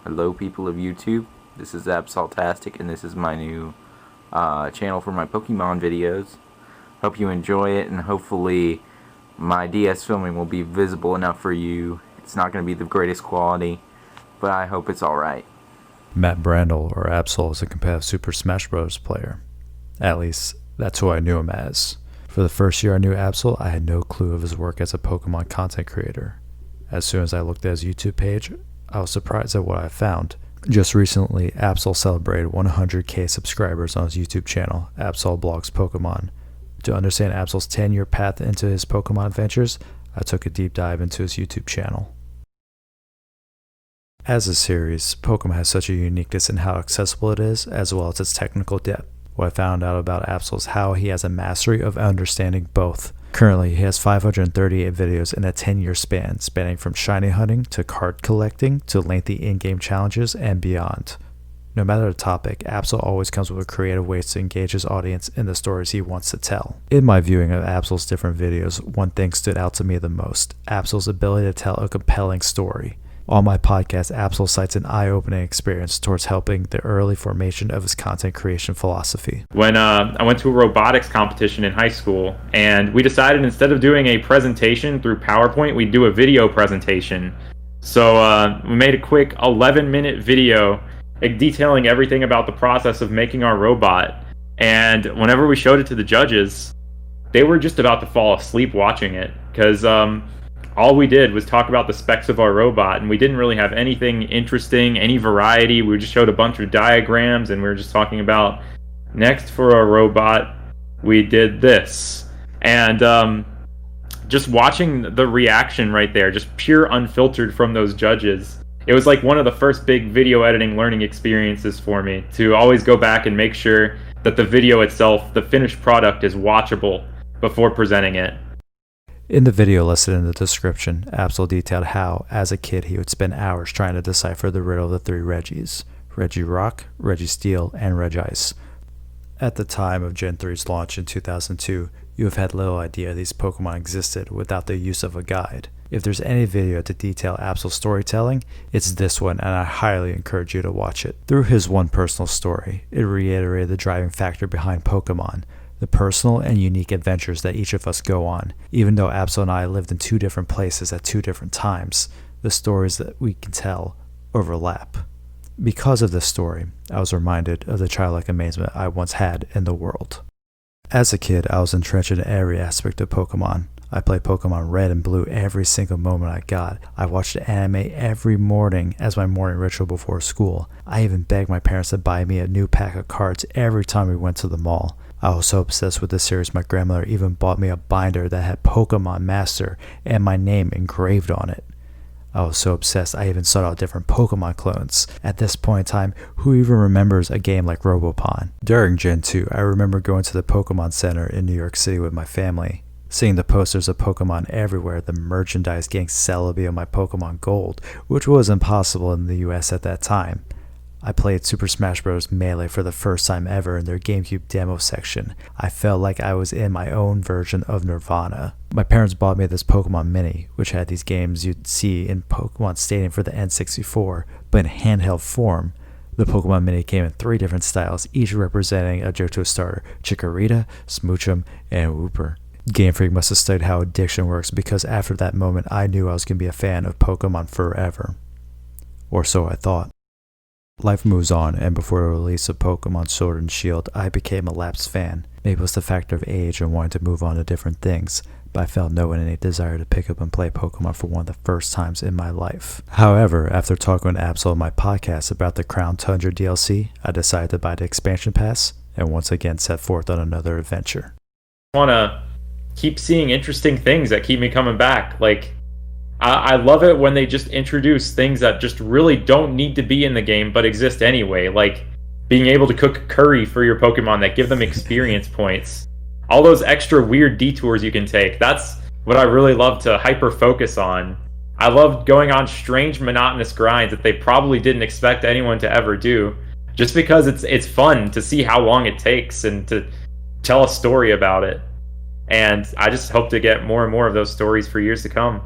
Hello, people of YouTube. This is AbsolTastic, and this is my new channel for my Pokemon videos. Hope you enjoy it, and hopefully my DS filming will be visible enough for you. It's not going to be the greatest quality, but I hope it's alright. Matt Brandel, or Absol, is a competitive Super Smash Bros. Player. At least, that's who I knew him as. For the first year I knew Absol, I had no clue of his work as a Pokemon content creator. As soon as I looked at his YouTube page, I was surprised at what I found. Just recently, Absol celebrated 100k subscribers on his YouTube channel, AbsolBlogsPokemon. To understand Absol's 10-year path into his Pokemon adventures, I took a deep dive into his YouTube channel. As a series, Pokemon has such a uniqueness in how accessible it is, as well as its technical depth. What I found out about Absol is how he has a mastery of understanding both. Currently, he has 538 videos in a 10-year span, spanning from shiny hunting to card collecting to lengthy in-game challenges and beyond. No matter the topic, Absol always comes with creative ways to engage his audience in the stories he wants to tell. In my viewing of Absol's different videos, one thing stood out to me the most: Absol's ability to tell a compelling story. On my podcast, Absol cites an eye-opening experience towards helping the early formation of his content creation philosophy. When I went to a robotics competition in high school, and we decided instead of doing a presentation through PowerPoint, we'd do a video presentation. So we made a quick 11-minute video detailing everything about the process of making our robot. And whenever we showed it to the judges, they were just about to fall asleep watching it, because all we did was talk about the specs of our robot, and we didn't really have anything interesting, any variety. We just showed a bunch of diagrams, and we were just talking about, next for our robot, we did this. And just watching the reaction right there, just pure unfiltered from those judges, it was like one of the first big video editing learning experiences for me, to always go back and make sure that the video itself, the finished product, is watchable before presenting it. In the video listed in the description, Absol detailed how, as a kid, he would spend hours trying to decipher the riddle of the three Regis: Regirock, Registeel, and Regis. At the time of Gen 3's launch in 2002, you have had little idea these Pokemon existed without the use of a guide. If there's any video to detail Absol's storytelling, it's this one, and I highly encourage you to watch it. Through his one personal story, it reiterated the driving factor behind Pokemon: the personal and unique adventures that each of us go on. Even though Absol and I lived in two different places at two different times, the stories that we can tell overlap. Because of this story, I was reminded of the childlike amazement I once had in the world. As a kid, I was entrenched in every aspect of Pokemon. I played Pokemon Red and Blue every single moment I got. I watched anime every morning as my morning ritual before school. I even begged my parents to buy me a new pack of cards every time we went to the mall. I was so obsessed with this series, my grandmother even bought me a binder that had Pokemon Master and my name engraved on it. I was so obsessed I even sought out different Pokemon clones. At this point in time, who even remembers a game like Robopon? During Gen 2, I remember going to the Pokemon Center in New York City with my family. Seeing the posters of Pokemon everywhere, the merchandise getting Celebi on my Pokemon Gold, which was impossible in the US at that time. I played Super Smash Bros. Melee for the first time ever in their GameCube demo section. I felt like I was in my own version of Nirvana. My parents bought me this Pokemon Mini, which had these games you'd see in Pokemon Stadium for the N64, but in handheld form. The Pokemon Mini came in 3 different styles, each representing a Johto starter: Chikorita, Smoochum, and Wooper. Game Freak must have studied how addiction works, because after that moment I knew I was going to be a fan of Pokemon forever. Or so I thought. Life moves on, and before the release of Pokemon Sword and Shield, I became a lapsed fan. Maybe it was the factor of age and wanting to move on to different things, but I felt no innate desire to pick up and play Pokemon for one of the first times in my life. However, after talking with Absol on my podcast about the Crown Tundra DLC, I decided to buy the expansion pass, and once again set forth on another adventure. I want to keep seeing interesting things that keep me coming back. Like, I love it when they just introduce things that just really don't need to be in the game but exist anyway, like being able to cook curry for your Pokemon that give them experience points. All those extra weird detours you can take. That's what I really love to hyper focus on. I love going on strange monotonous grinds that they probably didn't expect anyone to ever do, just because it's fun to see how long it takes and to tell a story about it. And I just hope to get more and more of those stories for years to come.